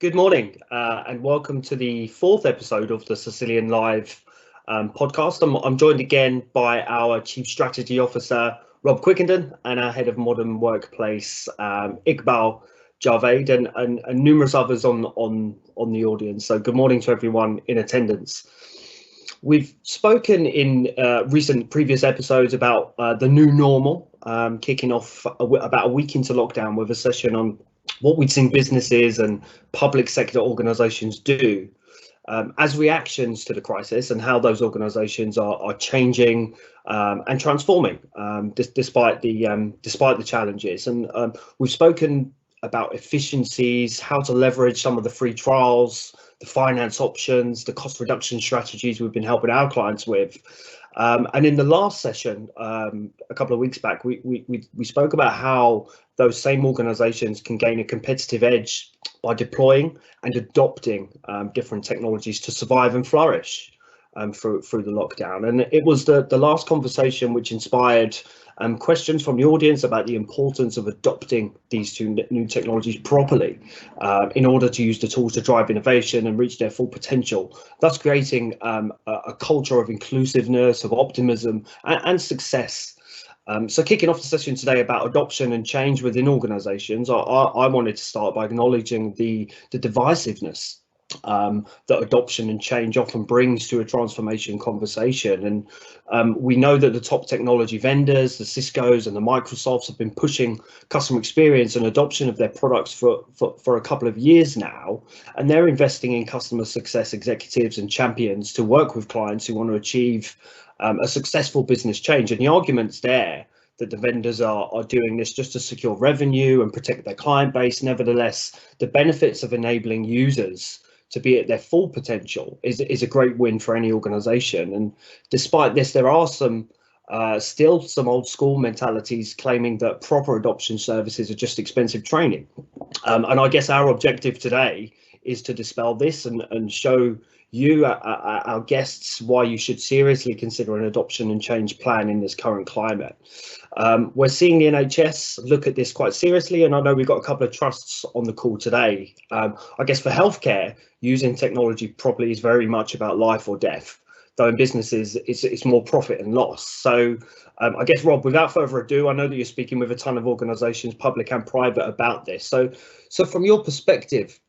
Good morning and welcome to the fourth episode of the Cisilion Live podcast. I'm joined again by our Chief Strategy Officer, Rob Quickenden, and our Head of Modern Workplace, Iqbal Javaid, and numerous others on the audience. So good morning to everyone in attendance. We've spoken in previous episodes about the new normal, kicking off about a week into lockdown with a session on what we've seen businesses and public sector organisations do as reactions to the crisis, and how those organisations are changing and transforming despite the challenges. And we've spoken about efficiencies, how to leverage some of the free trials, the finance options, the cost reduction strategies we've been helping our clients with. And in the last session, a couple of weeks back, we spoke about how those same organisations can gain a competitive edge by deploying and adopting different technologies to survive and flourish through the lockdown. And it was the last conversation which inspired questions from the audience about the importance of adopting these two new technologies properly in order to use the tools to drive innovation and reach their full potential, thus creating a culture of inclusiveness, of optimism and success. So kicking off the session today about adoption and change within organisations, I wanted to start by acknowledging the divisiveness that adoption and change often brings to a transformation conversation. And we know that the top technology vendors, the Ciscos and the Microsofts, have been pushing customer experience and adoption of their products for a couple of years now, and they're investing in customer success executives and champions to work with clients who want to achieve a successful business change. And the argument's there that the vendors are doing this just to secure revenue and protect their client base. Nevertheless, the benefits of enabling users to be at their full potential is a great win for any organization. And despite this, there are still some old school mentalities claiming that proper adoption services are just expensive training. And I guess our objective today is to dispel this and show you, our guests, why you should seriously consider an adoption and change plan in this current climate. We're seeing the NHS look at this quite seriously, and I know we've got a couple of trusts on the call today. I guess for healthcare, using technology properly is very much about life or death, though in businesses it's more profit and loss. So I guess, Rob, without further ado, I know that you're speaking with a ton of organisations, public and private, about this. So from your perspective,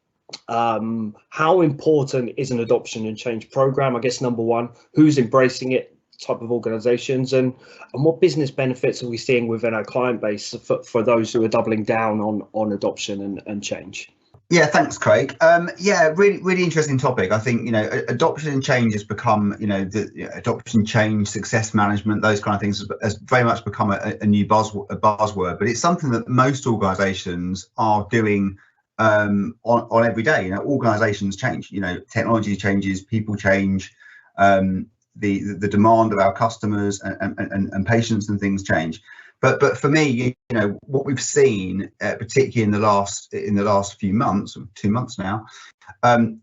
how important is an adoption and change program? I guess number one, who's embracing it, type of organizations, and what business benefits are we seeing within our client base for those who are doubling down on adoption and change? Yeah, thanks, Craig. Really interesting topic. I think, adoption and change has become, adoption, change, success management, those kind of things has very much become a new buzzword, but it's something that most organizations are doing on every day. Organizations change, technology changes, people change, the demand of our customers and patients and things change. But for me, what we've seen, particularly in the last few months, 2 months now,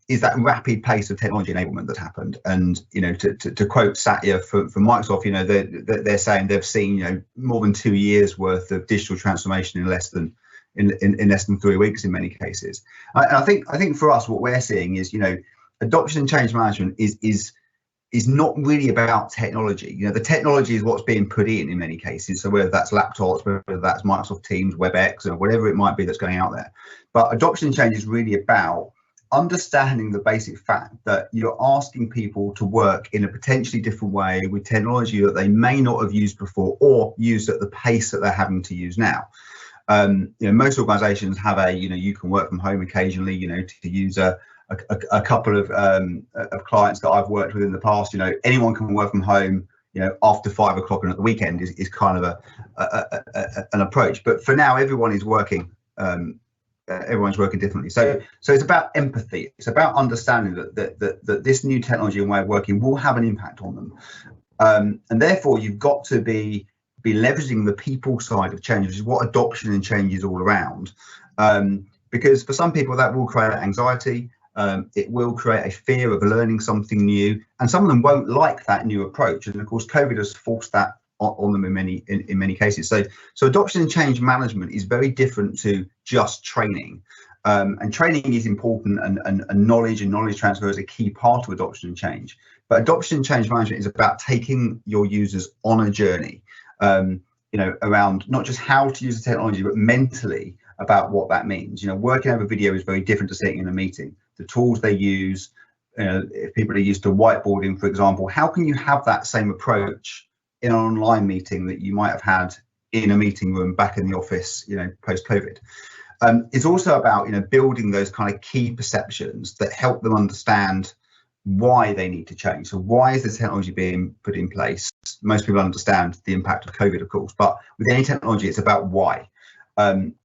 is that rapid pace of technology enablement that happened. And to quote Satya from Microsoft, they're saying they've seen more than 2 years worth of digital transformation in less than 3 weeks in many cases. And I think for us, what we're seeing is adoption and change management is not really about technology. The technology is what's being put in many cases. So whether that's laptops, whether that's Microsoft Teams, WebEx, or whatever it might be that's going out there. But adoption and change is really about understanding the basic fact that you're asking people to work in a potentially different way with technology that they may not have used before or used at the pace that they're having to use now. Most organizations have you can work from home occasionally, to use a couple of clients that I've worked with in the past. Anyone can work from home, after 5 o'clock and at the weekend is kind of an approach. But for now, everyone is working. Everyone's working differently. So it's about empathy. It's about understanding that this new technology and way of working will have an impact on them, and therefore you've got to be leveraging the people side of change, which is what adoption and change is all around. Because for some people that will create anxiety. It will create a fear of learning something new, and some of them won't like that new approach. And of course, COVID has forced that on them in many cases. So adoption and change management is very different to just training. And training is important, and knowledge and knowledge transfer is a key part of adoption and change. But adoption and change management is about taking your users on a journey, around not just how to use the technology, but mentally about what that means. Working over video is very different to sitting in a meeting. The tools they use, if people are used to whiteboarding, for example, how can you have that same approach in an online meeting that you might have had in a meeting room back in the office, post-COVID? It's also about building those kind of key perceptions that help them understand why they need to change. So why is the technology being put in place? Most people understand the impact of COVID, of course, but with any technology, it's about why.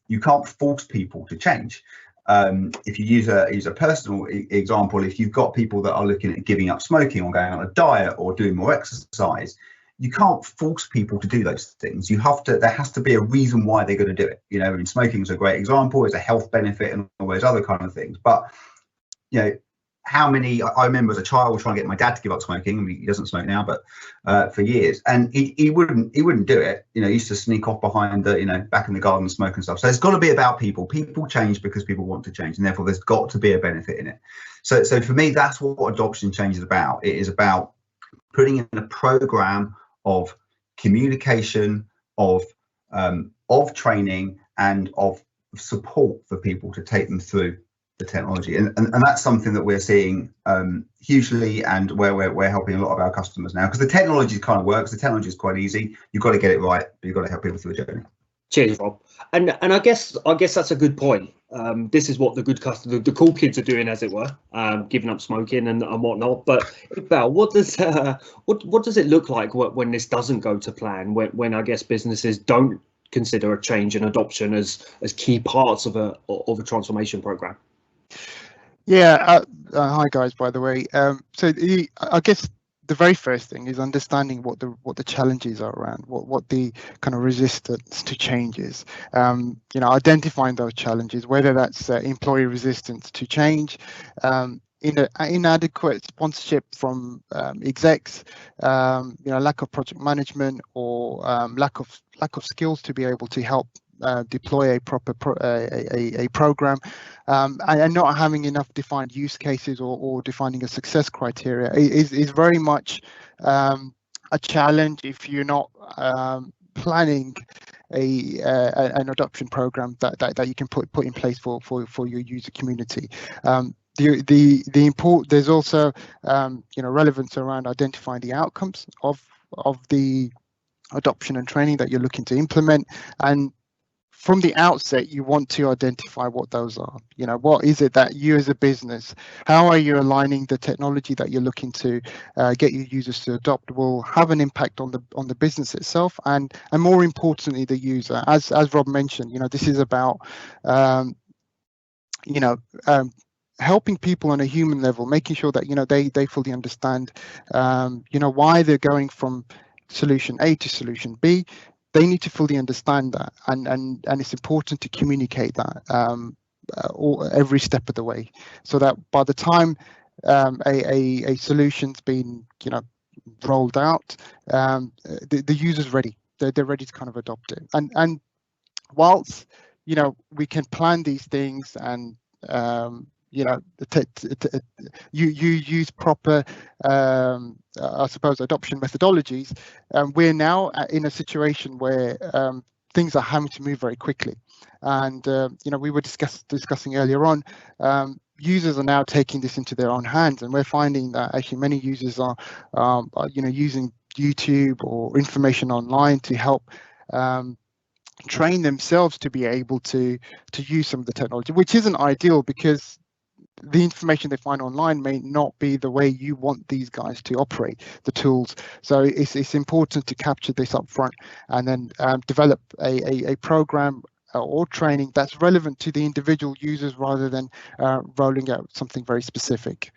You can't force people to change. If you use a personal example, if you've got people that are looking at giving up smoking or going on a diet or doing more exercise, you can't force people to do those things. There has to be a reason why they're going to do it. And smoking is a great example. It's a health benefit and all those other kind of things. But I remember as a child trying to get my dad to give up smoking. I mean, he doesn't smoke now, but for years, and he wouldn't do it. He used to sneak off behind the back in the garden and smoke and stuff. So it's got to be about people. People change because people want to change, and therefore there's got to be a benefit in it. So for me, that's what adoption change is about. It is about putting in a program of communication, of training, and of support for people to take them through the technology, and that's something that we're seeing hugely, and where we're helping a lot of our customers now, because the technology kind of works. The technology is quite easy. You've got to get it right, but you've got to help people through the journey. Cheers, Rob. And I guess that's a good point. This is what the good customers, the cool kids, are doing, as it were, giving up smoking and whatnot. But Iqbal, what does it look like when this doesn't go to plan? When I guess businesses don't consider a change and adoption as key parts of a transformation program? Yeah. Hi guys. By the way, I guess the very first thing is understanding what the challenges are around, what the kind of resistance to change is. Identifying those challenges, whether that's employee resistance to change, inadequate sponsorship from execs, lack of project management, or lack of skills to be able to help deploy a proper program, and not having enough defined use cases or defining a success criteria is very much a challenge if you're not planning an adoption program that you can put in place for your user community. There's also relevance around identifying the outcomes of the adoption and training that you're looking to implement, and from the outset, you want to identify what those are. What is it that you as a business, how are you aligning the technology that you're looking to get your users to adopt will have an impact on the business itself, and more importantly, the user. As Rob mentioned, this is about helping people on a human level, making sure that they fully understand why they're going from solution A to solution B. They need to fully understand that, and it's important to communicate that every step of the way, so that by the time a solution's been rolled out, the user's ready. They're ready to kind of adopt it. And whilst we can plan these things, and you use proper I suppose adoption methodologies, we're now in a situation where things are having to move very quickly, and we were discussing earlier on, users are now taking this into their own hands, and we're finding that actually many users are using YouTube or information online to help train themselves to be able to use some of the technology, which isn't ideal, because the information they find online may not be the way you want these guys to operate the tools. So it's important to capture this up front, and then develop a program or training that's relevant to the individual users, rather than rolling out something very specific.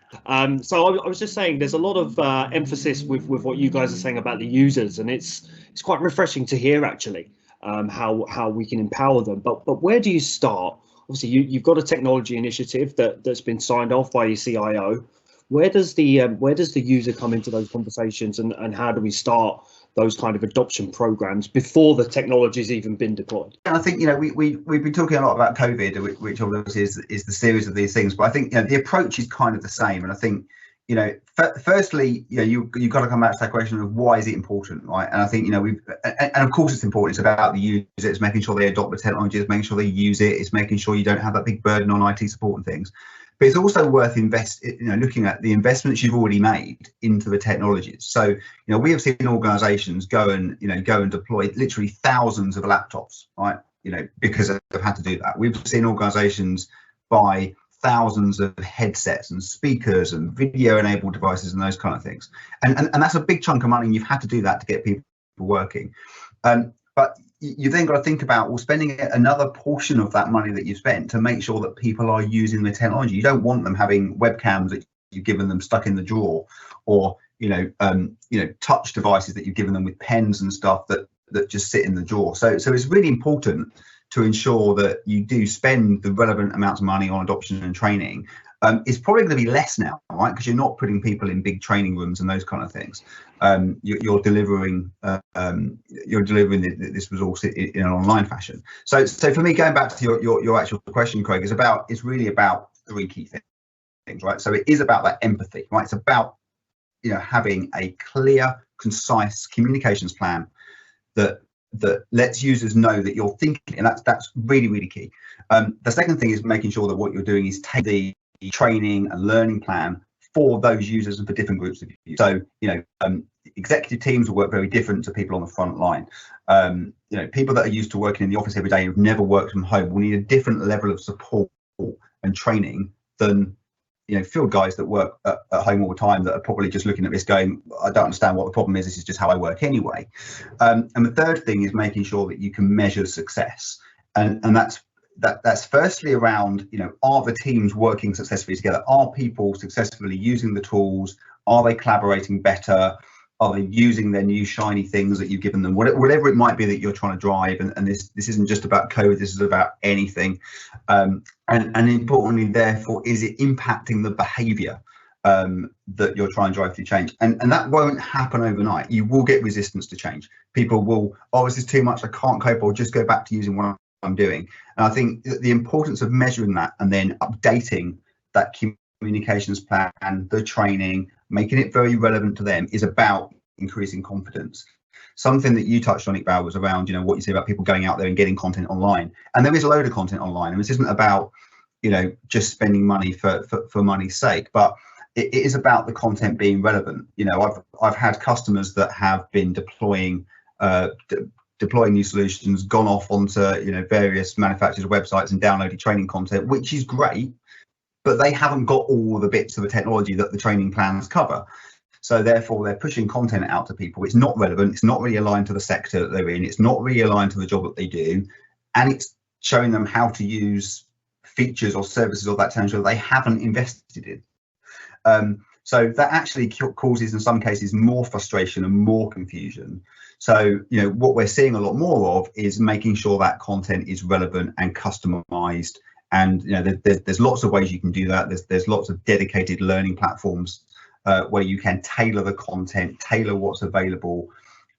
So I was just saying, there's a lot of emphasis with what you guys are saying about the users, and it's quite refreshing to hear, actually, how we can empower them. But where do you start? Obviously, you've got a technology initiative that's been signed off by your CIO. Where does the user come into those conversations, and how do we start those kind of adoption programs before the technology's even been deployed? And I think, we've been talking a lot about COVID, which obviously is the series of these things, but I think, the approach is kind of the same. And I think, firstly, you've got to come back to that question of why is it important, right? And I think, and of course it's important. It's about the user. It's making sure they adopt the technology. It's making sure they use it. It's making sure you don't have that big burden on IT support and things. But it's also worth looking at the investments you've already made into the technologies. So, we have seen organisations go and deploy literally thousands of laptops, right? Because they've had to do that. We've seen organisations buy thousands of headsets and speakers and video-enabled devices and those kind of things. And that's a big chunk of money, and you've had to do that to get people working. But you then got to think about, spending another portion of that money that you've spent to make sure that people are using the technology. You don't want them having webcams that you've given them stuck in the drawer, or touch devices that you've given them with pens and stuff that just sit in the drawer. So it's really important to ensure that you do spend the relevant amounts of money on adoption and training. It's probably going to be less now, right? Because you're not putting people in big training rooms and those kind of things. You're delivering this resource in an online fashion. So for me, going back to your actual question, Craig, it's really about three key things, right? So it is about that empathy, right? It's about having a clear, concise communications plan that lets users know that you're thinking, and that's really, really key. The second thing is making sure that what you're doing is take the training and learning plan for those users and for different groups of users. So executive teams will work very different to people on the front line. People that are used to working in the office every day, who've never worked from home, will need a different level of support and training than field guys that work at home all the time, that are probably just looking at this going, I don't understand what the problem is, this is just how I work anyway. And the third thing is making sure that you can measure success, and that's firstly around, are the teams working successfully together? Are people successfully using the tools? Are they collaborating better? Are they using their new shiny things that you've given them? Whatever it might be that you're trying to drive, and this isn't just about code, this is about anything. And importantly, therefore, is it impacting the behaviour that you're trying to drive through change? And that won't happen overnight. You will get resistance to change. People will, this is too much, I can't cope, I'll just go back to using what I'm doing. And I think the importance of measuring that and then updating that communications plan, the training, making it very relevant to them, is about increasing confidence. Something that you touched on, Iqbal, was around what you say about people going out there and getting content online. And there is a load of content online, and this isn't about just spending money for money's sake, but it is about the content being relevant. I've had customers that have been deploying new solutions, gone off onto various manufacturers' websites and downloaded training content, which is great, but they haven't got all the bits of the technology that the training plans cover. So therefore, they're pushing content out to people. It's not relevant. It's not really aligned to the sector that they're in. It's not really aligned to the job that they do, and it's showing them how to use features or services or that technology that they haven't invested in. So that actually causes, in some cases, more frustration and more confusion. So, what we're seeing a lot more of is making sure that content is relevant and customized. And there's lots of ways you can do that. There's lots of dedicated learning platforms where you can tailor the content, tailor what's available,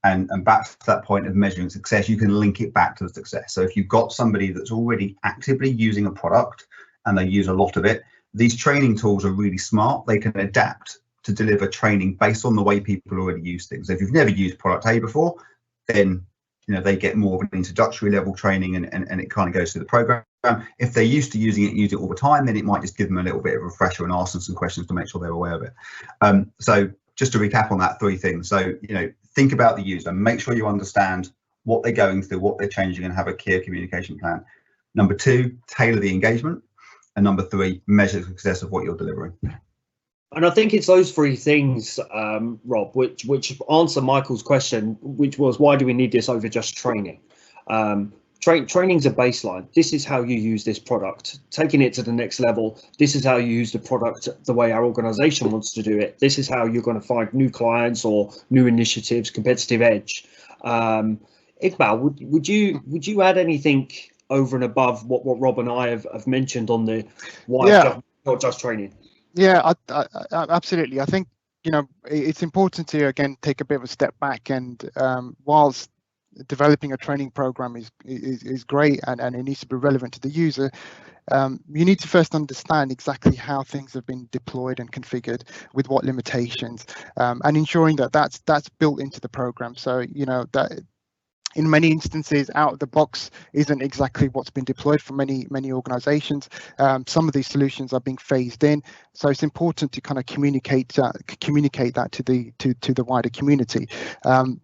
and back to that point of measuring success, you can link it back to the success. So if you've got somebody that's already actively using a product and they use a lot of it, these training tools are really smart. They can adapt to deliver training based on the way people already use things. So if you've never used product A before, then they get more of an introductory level training, and it kind of goes through the program. If they're used to using it and use it all the time, then it might just give them a little bit of a refresher and ask them some questions to make sure they're aware of it. So just to recap on that, three things. So think about the user, make sure you understand what they're going through, what they're changing, and have a clear communication plan. Number two, tailor the engagement. And number three, measure the success of what you're delivering. And I think it's those three things, Rob, which answer Michael's question, which was, why do we need this over just training? Training's a baseline. This is how you use this product. Taking it to the next level, this is how you use the product the way our organization wants to do it. This is how you're going to find new clients or new initiatives, competitive edge. Iqbal, would you add anything over and above what Rob and I have mentioned on the why not just training? Yeah, I absolutely. I think it's important to again take a bit of a step back, and whilst developing a training program is great and it needs to be relevant to the user, you need to first understand exactly how things have been deployed and configured, with what limitations, and ensuring that that's built into the program. So that in many instances, out of the box isn't exactly what's been deployed for many organizations. Some of these solutions are being phased in, so it's important to kind of communicate that to the wider community. And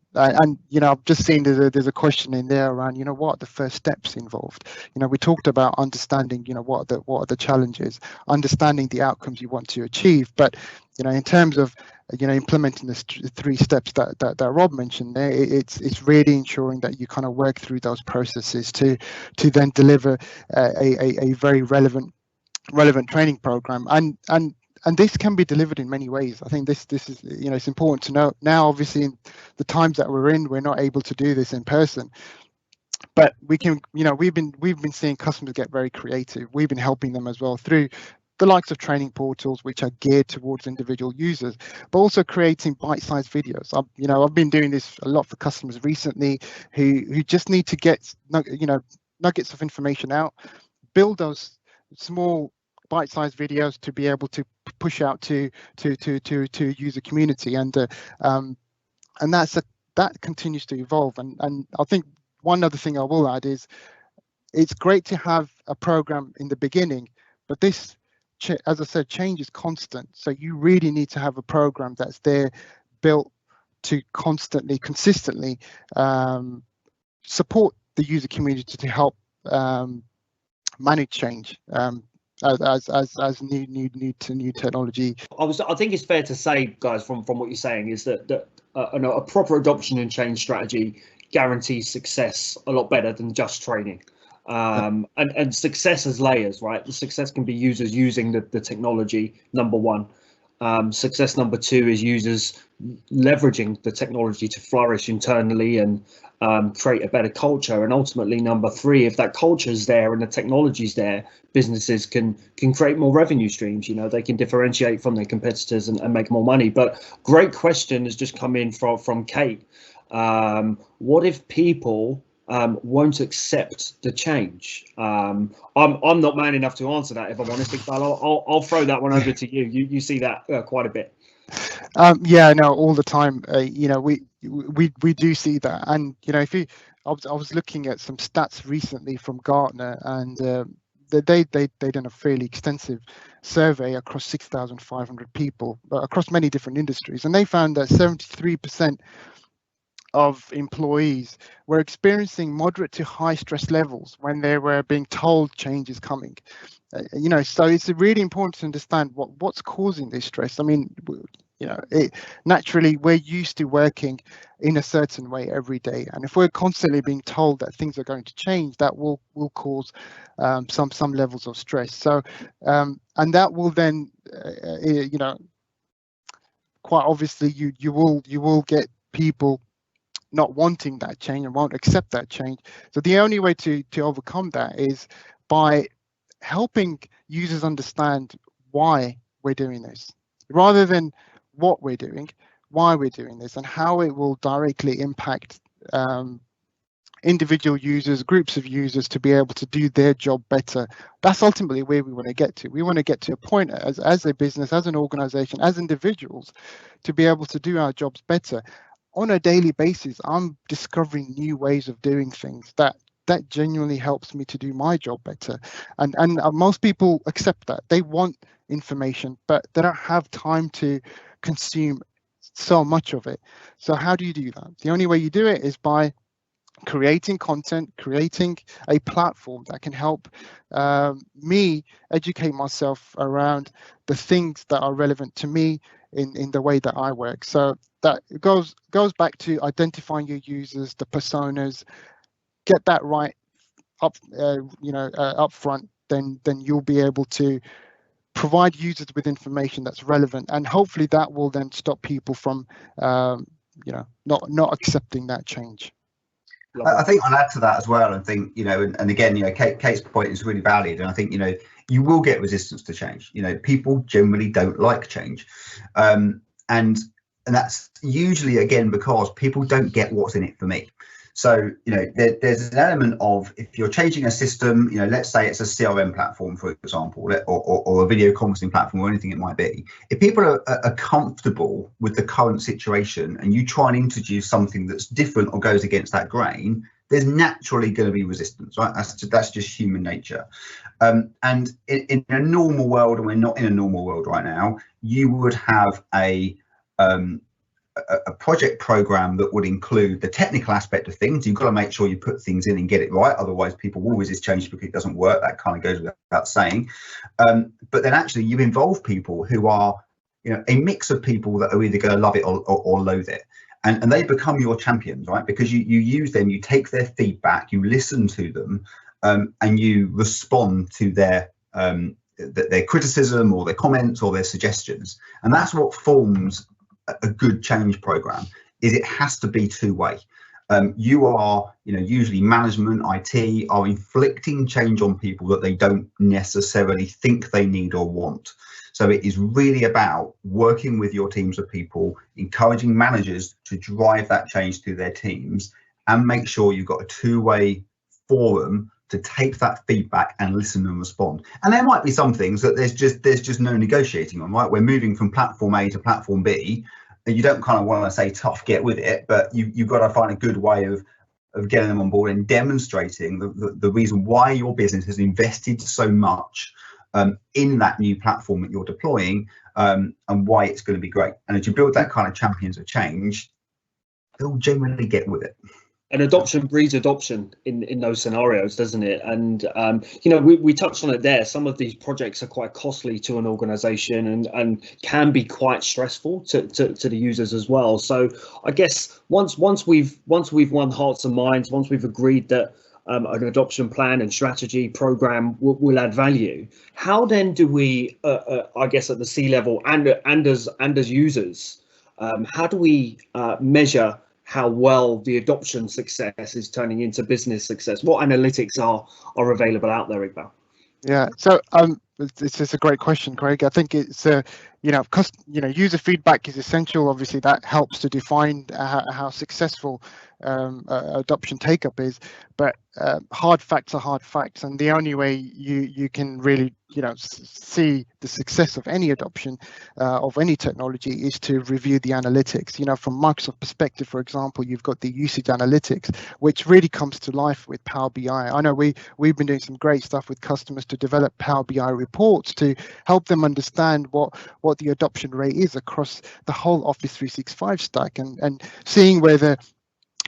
I've just seen there's a question in there around what are the first steps involved. We talked about understanding what are the challenges, understanding the outcomes you want to achieve, but in terms of implementing the 3 steps that Rob mentioned there, it's really ensuring that you kind of work through those processes to then deliver a very relevant training program, and this can be delivered in many ways. I think this is it's important to know now. Obviously, in the times that we're in, we're not able to do this in person, but we can. We've been seeing customers get very creative. We've been helping them as well through the likes of training portals, which are geared towards individual users, but also creating bite-sized videos. I've been doing this a lot for customers recently who just need to get nuggets of information out, build those small bite-sized videos to be able to push out to user community, and that continues to evolve. And I think one other thing I will add is it's great to have a program in the beginning, but this, as I said, change is constant. So you really need to have a program that's there, built to consistently support the user community to help manage change as new technology. I think it's fair to say, guys, from what you're saying, is that a proper adoption and change strategy guarantees success a lot better than just training. And success has layers, right? The success can be users using the technology, number one. Success number 2 is users leveraging the technology to flourish internally and create a better culture. And ultimately, number 3, if that culture is there and the technology is there, businesses can create more revenue streams. They can differentiate from their competitors and make more money. But great question has just come in from Kate. What if people won't accept the change? I'm not man enough to answer that, if I'm honest, Iqbal. I'll throw that one over to you. You see that quite a bit. Yeah, no, all the time. We do see that, and I was looking at some stats recently from Gartner, and they done a fairly extensive survey across 6,500 people across many different industries, and they found that 73% of employees were experiencing moderate to high stress levels when they were being told change is coming. So it's really important to understand what's causing this stress. I mean, naturally, we're used to working in a certain way every day, and if we're constantly being told that things are going to change, that will cause some levels of stress. So and that will then quite obviously you will get people not wanting that change and won't accept that change. So the only way to overcome that is by helping users understand why we're doing this, rather than what we're doing, why we're doing this, and how it will directly impact individual users, groups of users, to be able to do their job better. That's ultimately where we want to get to. We want to get to a point as a business, as an organization, as individuals, to be able to do our jobs better. On a daily basis, I'm discovering new ways of doing things that genuinely helps me to do my job better. And most people accept that. They want information, but they don't have time to consume so much of it. So how do you do that? The only way you do it is by creating content, creating a platform that can help me educate myself around the things that are relevant to me in the way that I work. So that goes back to identifying your users, the personas. Get that right up front, then you'll be able to provide users with information that's relevant, and hopefully that will then stop people from not accepting that change. I think I'll add to that as well, and think, and again, Kate's point is really valid, and I think, you will get resistance to change. People generally don't like change. and that's usually, again, because people don't get what's in it for me. So, there's an element of, if you're changing a system, let's say it's a CRM platform, for example, or a video conferencing platform, or anything it might be. If people are comfortable with the current situation and you try and introduce something that's different or goes against that grain, there's naturally going to be resistance, right? That's just human nature. And in a normal world, and we're not in a normal world right now, you would have a project program that would include the technical aspect of things. You've got to make sure you put things in and get it right. Otherwise, people will resist change because it doesn't work. That kind of goes without saying. But then actually you involve people who are, a mix of people that are either going to love it or loathe it. And they become your champions, right? Because you use them, you take their feedback, you listen to them, and you respond to their criticism or their comments or their suggestions. And that's what forms a good change program. Is it has to be two-way. You are, usually management, IT, are inflicting change on people that they don't necessarily think they need or want. So it is really about working with your teams of people, encouraging managers to drive that change through their teams, and make sure you've got a two-way forum to take that feedback and listen and respond. And there might be some things that there's just no negotiating on, right? We're moving from platform A to platform B, and you don't kind of want to say tough, get with it, but you've got to find a good way of getting them on board and demonstrating the reason why your business has invested so much in that new platform that you're deploying, and why it's going to be great. And as you build that kind of champions of change, they'll generally get with it. And adoption breeds adoption in those scenarios, doesn't it? And we touched on it there. Some of these projects are quite costly to an organization and can be quite stressful to the users as well. So I guess once we've won hearts and minds, once we've agreed that an adoption plan and strategy program will add value, how then do we, I guess, at the C-level and as users, how do we measure how well the adoption success is turning into business success? What analytics are available out there, Iqbal? Yeah, so this is a great question, Craig. I think it's user feedback is essential. Obviously, that helps to define how successful adoption take-up is. But hard facts are hard facts, and the only way you can really see the success of any adoption of any technology is to review the analytics. From Microsoft perspective, for example, you've got the usage analytics, which really comes to life with Power BI. I know we've been doing some great stuff with customers to develop Power BI reports to help them understand what the adoption rate is across the whole Office 365 stack, and seeing whether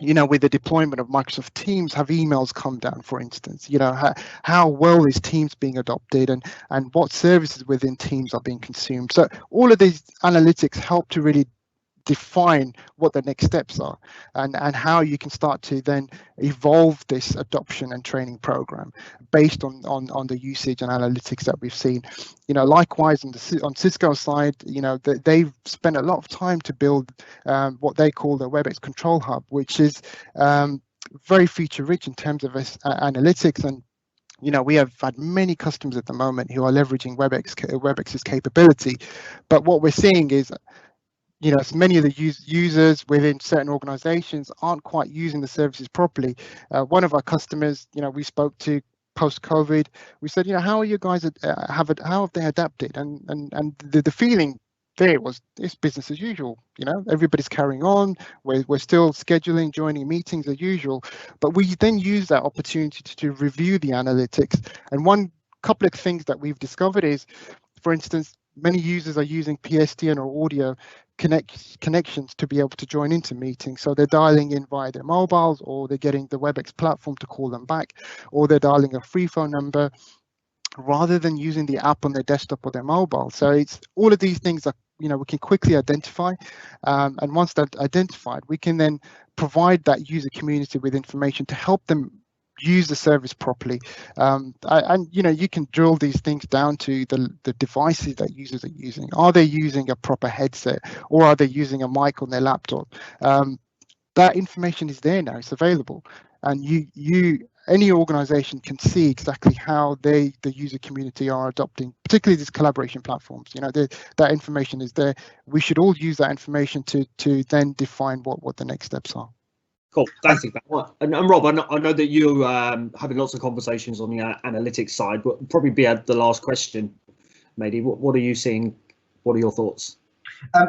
with the deployment of Microsoft Teams, have emails come down, for instance? How well is Teams being adopted, and what services within Teams are being consumed? So all of these analytics help to really define what the next steps are, and how you can start to then evolve this adoption and training program based on the usage and analytics that we've seen. Likewise on Cisco's side, they've spent a lot of time to build what they call the WebEx Control Hub, which is very feature rich in terms of analytics. And we have had many customers at the moment who are leveraging WebEx's capability, but what we're seeing is many of the users within certain organizations aren't quite using the services properly. One of our customers, we spoke to post-COVID, we said, how are you guys, how have they adapted? And the feeling there was, it's business as usual. Everybody's carrying on. We're still scheduling, joining meetings as usual. But we then use that opportunity to review the analytics. And one couple of things that we've discovered is, for instance, many users are using PSTN or audio connections to be able to join into meetings. So they're dialing in via their mobiles, or they're getting the WebEx platform to call them back, or they're dialing a free phone number rather than using the app on their desktop or their mobile. So it's all of these things that we can quickly identify, and once that's identified, we can then provide that user community with information to help them use the service properly. And you can drill these things down to the devices that users are using. Are they using a proper headset, or are they using a mic on their laptop? That information is there now, it's available, and you any organization can see exactly how the user community are adopting, particularly these collaboration platforms. That information is there. We should all use that information to then define what the next steps are. Cool, thanks, Iqbal. And Rob, I know that you're having lots of conversations on the analytics side, but probably be the last question, maybe. What are you seeing? What are your thoughts?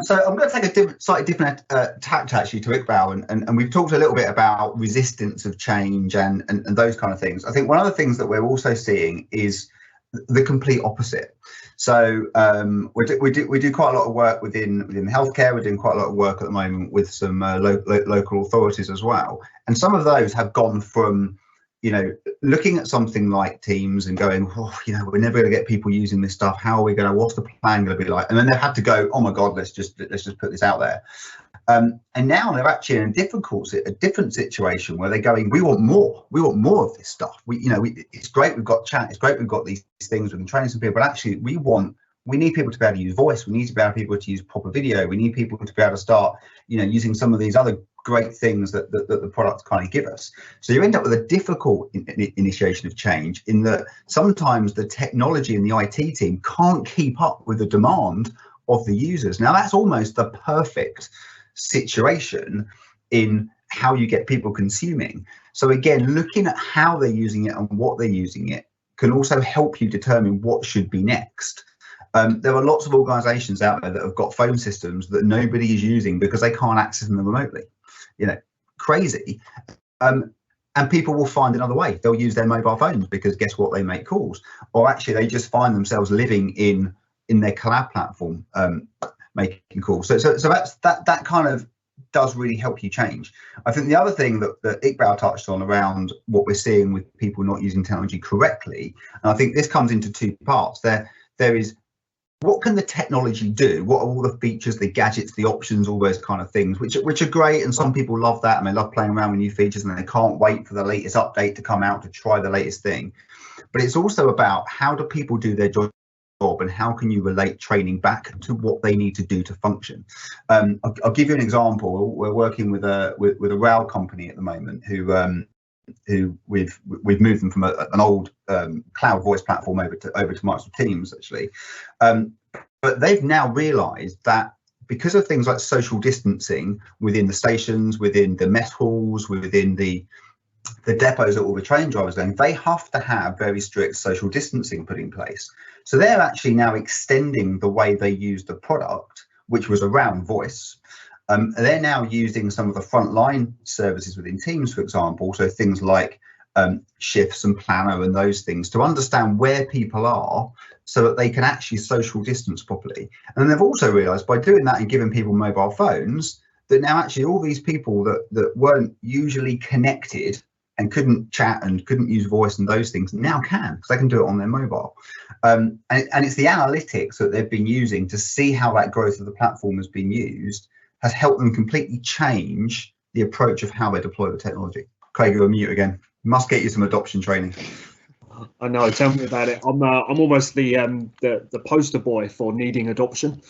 So I'm going to take a slightly different tact actually to Iqbal, and we've talked a little bit about resistance of change and those kind of things. I think one of the things that we're also seeing is the complete opposite. So we do quite a lot of work within healthcare. We're doing quite a lot of work at the moment with some local authorities as well, and some of those have gone from looking at something like Teams and going, we're never going to get people using this stuff. How are we going to? What's the plan going to be like? And then they've had to go, oh my God, let's just put this out there. And now they're actually in a different situation where they're going, we want more. We want more of this stuff. It's great. We've got chat. It's great. We've got these things. We can train some people, but actually we need people to be able to use voice. We need to be able to use proper video. We need people to be able to start, using some of these other great things that the products kind of give us. So you end up with a difficult initiation of change in that sometimes the technology and the IT team can't keep up with the demand of the users. Now that's almost the perfect situation in how you get people consuming. So again, looking at how they're using it and what they're using it can also help you determine what should be next. There are lots of organizations out there that have got phone systems that nobody is using because they can't access them remotely. Crazy. And people will find another way. They'll use their mobile phones because guess what? They make calls. Or actually they just find themselves living in their collab platform, making calls. So that kind of does really help you change. I think the other thing that Iqbal touched on around what we're seeing with people not using technology correctly, and I think this comes into two parts. There is, what can the technology do? What are all the features, the gadgets, the options, all those kind of things, which are great, and some people love that and they love playing around with new features and they can't wait for the latest update to come out to try the latest thing. But it's also about how do people do their job and how can you relate training back to what they need to do to function. I'll give you an example. We're working with a rail company at the moment who we've moved them from an old cloud voice platform over to Microsoft Teams actually, but they've now realized that because of things like social distancing within the stations, within the mess halls, within the depots that all the train drivers are going, they have to have very strict social distancing put in place. So they're actually now extending the way they use the product, which was around voice. They're now using some of the frontline services within Teams, for example, so things like shifts and planner and those things, to understand where people are so that they can actually social distance properly. And then they've also realized by doing that and giving people mobile phones, that now actually all these people that weren't usually connected and couldn't chat and couldn't use voice and those things now can, because they can do it on their mobile. And it's the analytics that they've been using to see how that growth of the platform has been used has helped them completely change the approach of how they deploy the technology. Craig, you're on mute again. Must get you some adoption training. I know. Tell me about it. I'm almost the poster boy for needing adoption,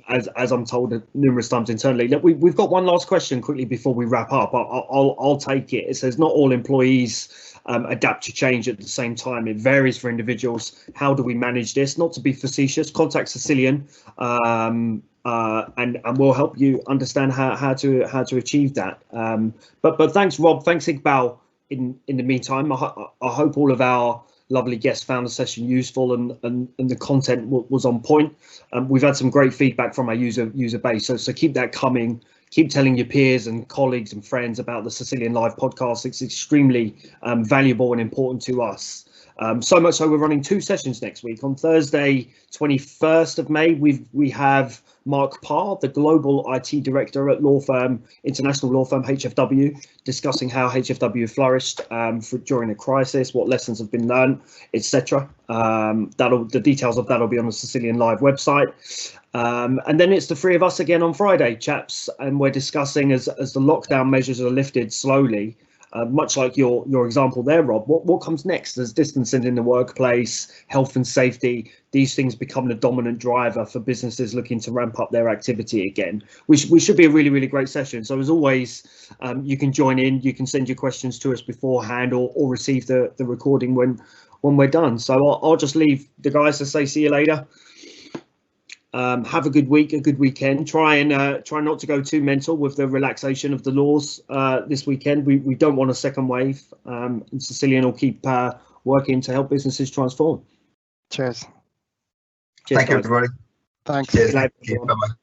as I'm told numerous times internally. Look, we've got one last question quickly before we wrap up. I'll take it. It says not all employees adapt to change at the same time. It varies for individuals. How do we manage this? Not to be facetious, contact Cisilion, and we'll help you understand how to achieve that. But thanks, Rob. Thanks, Iqbal. In the meantime, I hope all of our lovely guests found the session useful and the content was on point. We've had some great feedback from our user base, so keep that coming. Keep telling your peers and colleagues and friends about the Cisilion Live podcast. It's extremely valuable and important to us. So much so we're running two sessions next week. On Thursday, 21st of May, we have Mark Parr, the Global IT Director at international law firm HFW, discussing how HFW flourished during the crisis, what lessons have been learned, etc. The details of that will be on the Cisilion Live website. And then it's the three of us again on Friday, chaps, and we're discussing as the lockdown measures are lifted slowly, much like your example there, Rob, what comes next as distancing in the workplace, health and safety, these things become the dominant driver for businesses looking to ramp up their activity again, which should be a really, really great session. So as always, you can join in, you can send your questions to us beforehand or receive the recording when we're done. So I'll just leave the guys to say see you later. Have a good week, a good weekend. Try not to go too mental with the relaxation of the laws this weekend. We don't want a second wave, and Cisilion will keep working to help businesses transform. Cheers. Thank you, everybody. Thanks. Cheers. Thank you. Bye-bye.